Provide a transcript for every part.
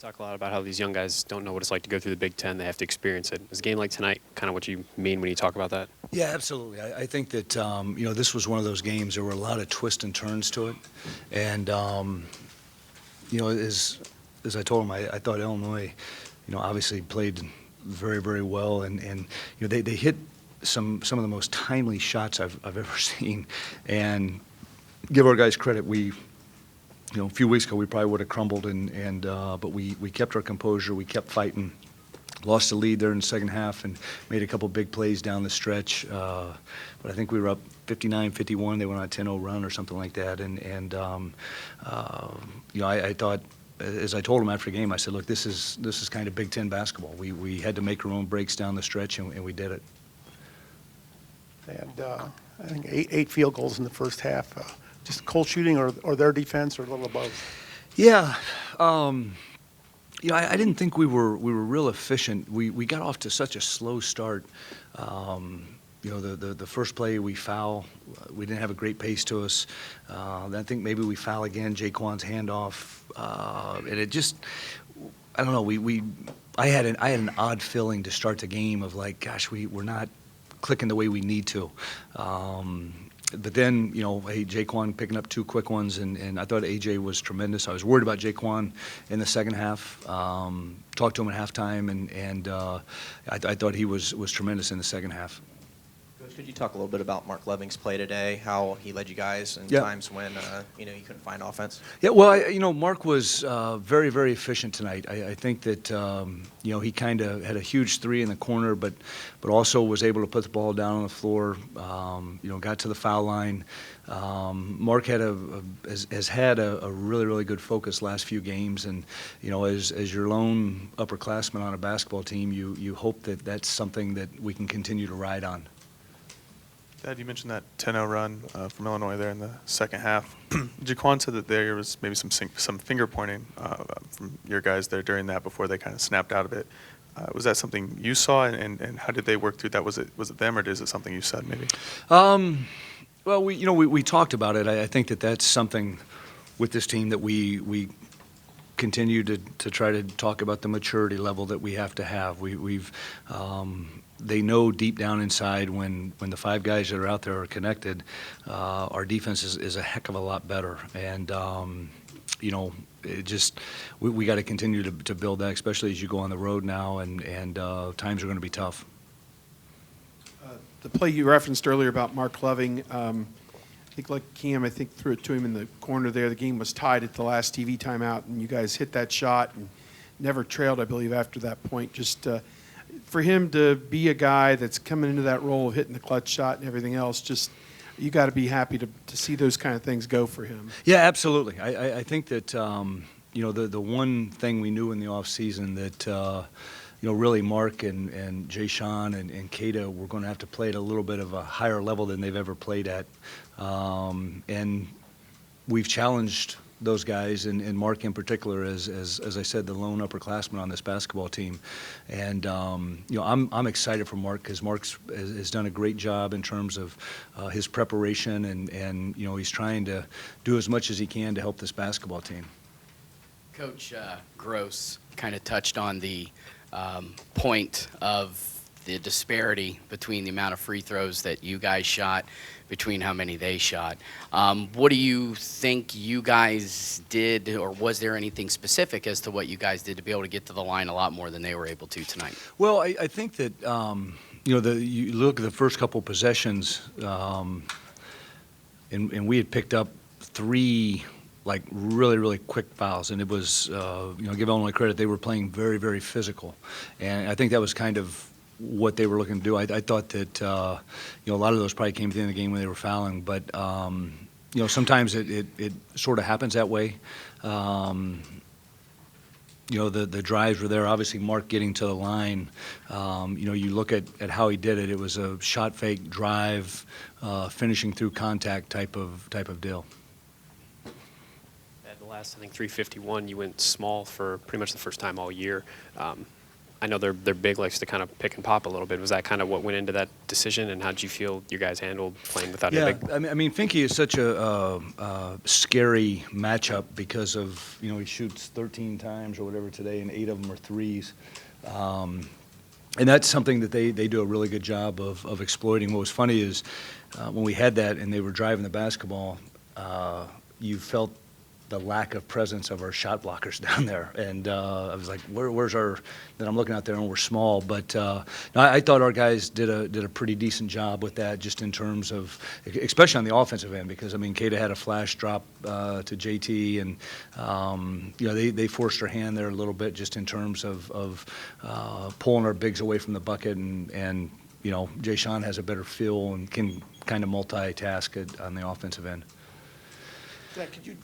Talk a lot about how these young guys don't know what it's like to go through the Big Ten. They have to experience it. Is a game like tonight kind of what you mean when you talk about that? Yeah, absolutely. I think that, this was one of those games. There were a lot of twists and turns to it. And, as I told him, I thought Illinois, obviously played very, very well. And they hit some of the most timely shots I've ever seen. And give our guys credit. A few weeks ago, we probably would have crumbled, but we kept our composure. We kept fighting. Lost the lead there in the second half and made a couple big plays down the stretch. But I think we were up 59-51. They went on a 10-0 run or something like that. I thought, as I told them after the game, I said, look, this is kind of Big Ten basketball. We had to make our own breaks down the stretch, and we did it. They had, I think, eight field goals in the first half. Just cold shooting or their defense or a little above? Yeah. I didn't think we were real efficient. We got off to such a slow start. The first play we foul, we didn't have a great pace to us. I think maybe we foul again, JaQuan's handoff, and it just, I don't know. I had an odd feeling to start the game of like, gosh, we're not clicking the way we need to. But then, JaQuan picking up two quick ones, and I thought AJ was tremendous. I was worried about JaQuan in the second half. Talked to him at halftime, and I thought he was tremendous in the second half. Coach, could you talk a little bit about Marc Loving's play today, how he led you guys in times when, you couldn't find offense? Yeah, well, Marc was very, very efficient tonight. I think that, he kind of had a huge three in the corner, but also was able to put the ball down on the floor, got to the foul line. Marc has had a really, really good focus last few games, and, as your lone upperclassman on a basketball team, you hope that that's something that we can continue to ride on. Dad, you mentioned that 10-0 run from Illinois there in the second half. JaQuan said that there was maybe some finger pointing from your guys there during that before they kind of snapped out of it. Was that something you saw, and how did they work through that? Was it them, or is it something you said maybe? Well, we talked about it. I think that's something with this team that we continue to try to talk about the maturity level that we have to have. They know deep down inside when the five guys that are out there are connected, our defense is a heck of a lot better. And, we got to continue to build that, especially as you go on the road now, and times are going to be tough. The play you referenced earlier about Marc Loving, I think like Cam, threw it to him in the corner there. The game was tied at the last TV timeout, and you guys hit that shot and never trailed, I believe, after that point. Just for him to be a guy that's coming into that role of hitting the clutch shot and everything else, just you got to be happy to see those kind of things go for him. Yeah, absolutely. I think that the one thing we knew in the off season that really Marc and JaQuan and Keita were going to have to play at a little bit of a higher level than they've ever played at, and we've challenged those guys, and Marc in particular, as I said, the lone upperclassman on this basketball team. And I'm excited for Marc because Marc has done a great job in terms of his preparation, and he's trying to do as much as he can to help this basketball team. Coach Gross kind of touched on the point of the disparity between the amount of free throws that you guys shot between how many they shot. What do you think you guys did, or was there anything specific as to what you guys did to be able to get to the line a lot more than they were able to tonight? Well, I think that, you look at the first couple possessions, and we had picked up three really, really quick fouls, and it was, give Illinois credit, they were playing very, very physical, and I think that was kind of what they were looking to do. I thought that a lot of those probably came to the end of the game when they were fouling, but sometimes it sort of happens that way. The drives were there. Obviously, Marc getting to the line. You look at how he did it. It was a shot fake drive, finishing through contact type of deal. At the last, I think 351, you went small for pretty much the first time all year. I know they're big, likes to kind of pick and pop a little bit. Was that kind of what went into that decision, and how did you feel you guys handled playing without a big? I mean, Finke is such a scary matchup because of, he shoots 13 times or whatever today, and 8 of them are threes. And that's something that they do a really good job of exploiting. What was funny is when we had that and they were driving the basketball, you felt the lack of presence of our shot blockers down there. And I was like, where's our – then I'm looking out there and we're small. But no, I thought our guys did a pretty decent job with that, just in terms of – especially on the offensive end, because, I mean, Kata had a flash drop to JT, and, they forced our hand there a little bit, just in terms of pulling our bigs away from the bucket. And JaQuan has a better feel and can kind of multitask on the offensive end. Zach, could you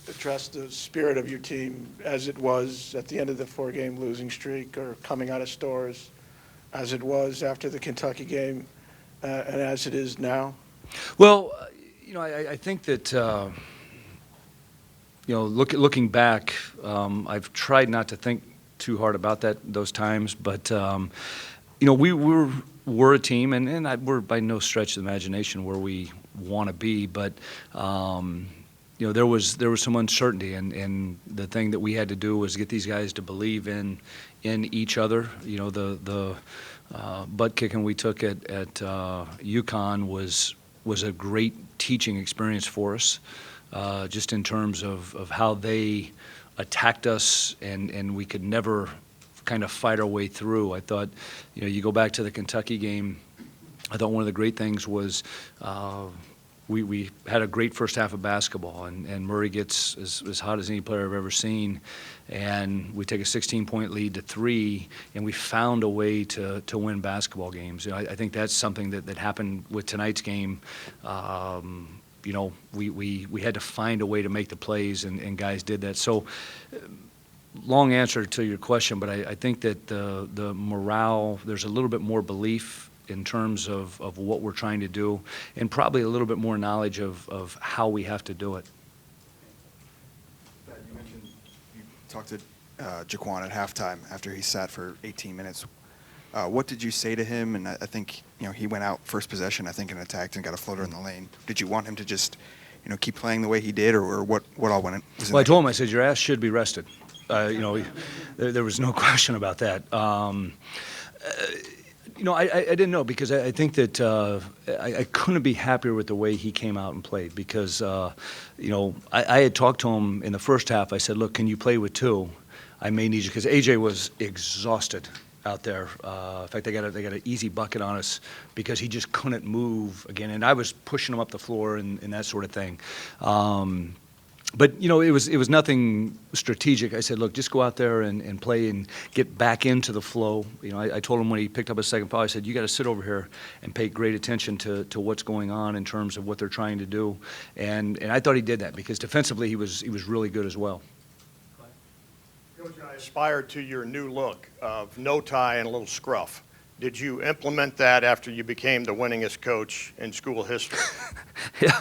address the spirit of your team as it was at the end of the 4-game losing streak, or coming out of Stores, as it was after the Kentucky game, and as it is now? Well, I think that, looking back, I've tried not to think too hard about those times, but, we're a team, and we're by no stretch of the imagination where we want to be, but there was some uncertainty, and the thing that we had to do was get these guys to believe in each other. The butt kicking we took at UConn was a great teaching experience for us, just in terms of how they attacked us, and we could never kind of fight our way through. I thought, you go back to the Kentucky game, I thought one of the great things was we had a great first half of basketball, and Murray gets as hot as any player I've ever seen, and we take a 16-point lead to 3, and we found a way to win basketball games. I think that's something that happened with tonight's game. We had to find a way to make the plays, and guys did that. So, long answer to your question, but I think that the morale, there's a little bit more belief in terms of what we're trying to do, and probably a little bit more knowledge of how we have to do it. You mentioned you talked to JaQuan at halftime after he sat for 18 minutes. What did you say to him? And I think he went out first possession, I think, and attacked and got a floater in the lane. Did you want him to just keep playing the way he did, or what all went in? Well, I told him, I said, your ass should be rested. There was no question about that. I didn't know, because I think that I couldn't be happier with the way he came out and played, because, I had talked to him in the first half. I said, look, can you play with 2? I may need you, because AJ was exhausted out there. In fact, they got an easy bucket on us because he just couldn't move again, and I was pushing him up the floor and that sort of thing. But it was nothing strategic. I said, look, just go out there and play and get back into the flow. I told him when he picked up his second foul, I said, you got to sit over here and pay great attention to what's going on in terms of what they're trying to do. And I thought he did that, because defensively he was really good as well. Coach, I aspired to your new look of no tie and a little scruff. Did you implement that after you became the winningest coach in school history? Yeah.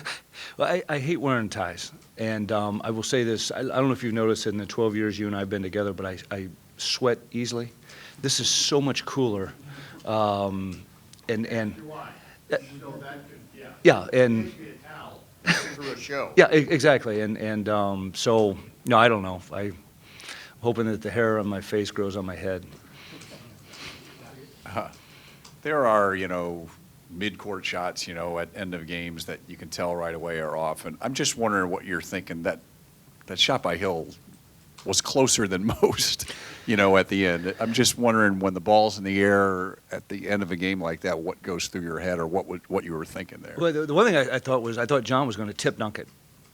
Well, I hate wearing ties. And I will say this, I don't know if you've noticed in the 12 years you and I have been together, but I sweat easily. This is so much cooler. Why? Yeah, and Through a show. yeah, exactly. And so, no, I don't know. I'm hoping that the hair on my face grows on my head. There are, mid-court shots, at end of games that you can tell right away are off. And I'm just wondering what you're thinking. That shot by Hill was closer than most, at the end. I'm just wondering, when the ball's in the air at the end of a game like that, what goes through your head, or what you were thinking there? Well, the one thing I thought John was going to tip dunk it,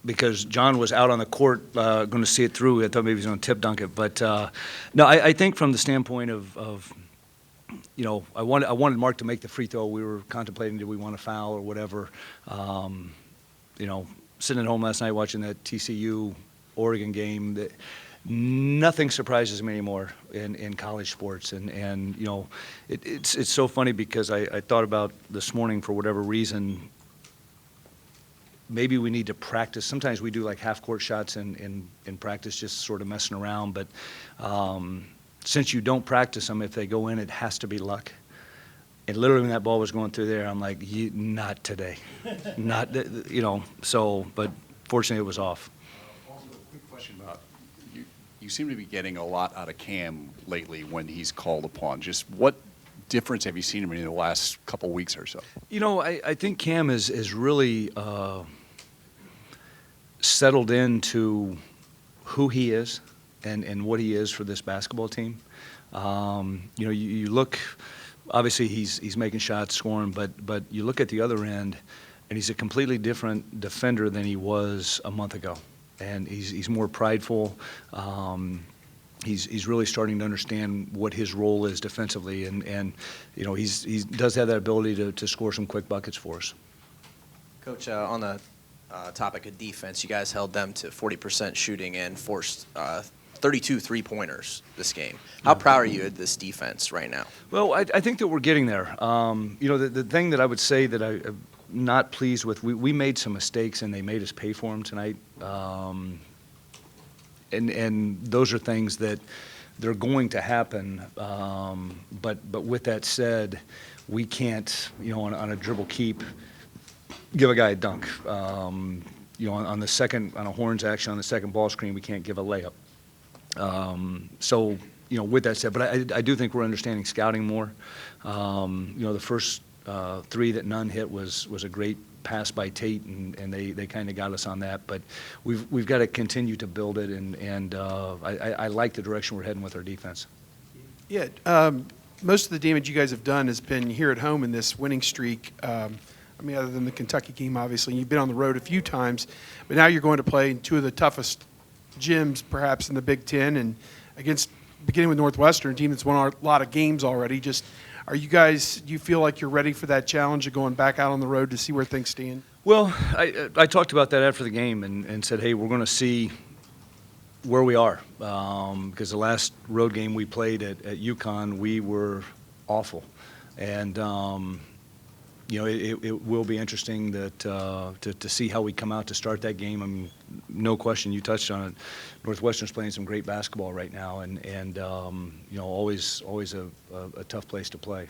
because John was out on the court going to see it through. I thought maybe he was going to tip dunk it. But no, I think from the standpoint of I wanted Marc to make the free throw. We were contemplating, did we want to foul or whatever. Sitting at home last night watching that TCU Oregon game, nothing surprises me anymore in college sports. And it's so funny, because I thought about this morning, for whatever reason, maybe we need to practice. Sometimes we do like half-court shots in practice, just sort of messing around. But since you don't practice them, if they go in, it has to be luck. And literally when that ball was going through there, I'm like, not today. Not, so, but fortunately it was off. Also, a quick question about, you seem to be getting a lot out of Cam lately when he's called upon. Just what difference have you seen him in the last couple weeks or so? I think Cam is really settled into who he is and what he is for this basketball team. You look, obviously he's making shots, scoring, but you look at the other end, and he's a completely different defender than he was a month ago. And he's more prideful. He's really starting to understand what his role is defensively, and he does have that ability to score some quick buckets for us. Coach, on the topic of defense, you guys held them to 40% shooting and forced 32 three-pointers this game. How proud are you of this defense right now? Well, I think that we're getting there. The thing that I would say that I'm not pleased with, we made some mistakes and they made us pay for them tonight. And those are things that they're going to happen. But with that said, we can't, on a dribble keep, give a guy a dunk. On a horns action, on the second ball screen, we can't give a layup. With that said, but I do think we're understanding scouting more. The first three that none hit was a great pass by Tate, and they kind of got us on that. But we've got to continue to build it, and I like the direction we're heading with our defense. Yeah, most of the damage you guys have done has been here at home in this winning streak. Other than the Kentucky game, obviously. You've been on the road a few times, but now you're going to play in two of the toughest gyms, perhaps, in the Big Ten, and beginning with Northwestern, a team that's won a lot of games already. Do you feel like you're ready for that challenge of going back out on the road to see where things stand? Well, I talked about that after the game and said, hey, we're going to see where we are, because the last road game we played at UConn, we were awful. And it will be interesting to see how we come out to start that game. I mean, no question, you touched on it. Northwestern's playing some great basketball right now, and always a tough place to play.